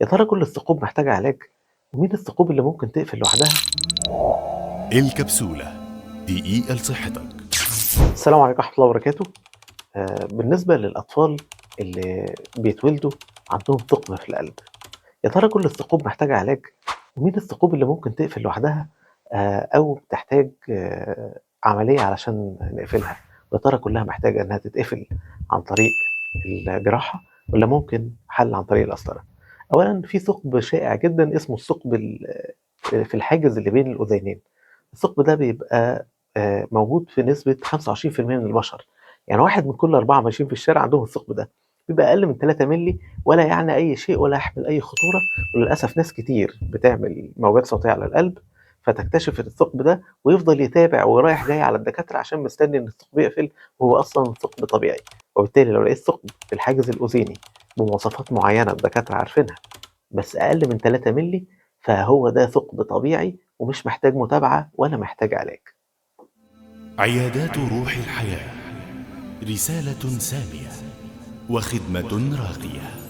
يا ترى كل الثقوب محتاجة علاج؟ ومين الثقوب اللي ممكن تقفل لوحدها؟ الكبسولة، دقيقة لصحتك. السلام عليكم ورحمة الله وبركاته. بالنسبة للأطفال اللي بيتولدوا عندهم ثقب في القلب، يا ترى كل الثقوب محتاجة علاج؟ ومين الثقوب اللي ممكن تقفل لوحدها أو بتحتاج عملية علشان نقفلها؟ ويا ترى كلها محتاجة إنها تتقفل عن طريق الجراحة والّا ممكن حل عن طريق القسطرة؟ أولًا في ثقب شائع جدًا اسمه الثقب في الحاجز اللي بين الأذينين. الثقب ده بيبقى موجود في نسبة 25% من البشر، يعني 1 من كل 4 ماشيين في الشارع عندهم الثقب ده، بيبقى أقل من 3 مللي ولا يعني أي شيء ولا يحمل أي خطورة، وللأسف ناس كتير بتعمل موجات صوتية على القلب، فتكتشف الثقب ده ويفضل يتابع ورايح جاي على الدكاترة عشان مستني إن الثقب يقفل، وهو أصلًا ثقب طبيعي، وبالتالي لو لقيت ثقب في الحاجز الأذيني بمواصفات معينة الدكاترة عارفينها بس أقل من 3 مللي، فهو ده ثقب طبيعي ومش محتاج متابعة ولا محتاج علاج. عيادات روح الحياة، رسالة سامية وخدمة راقية.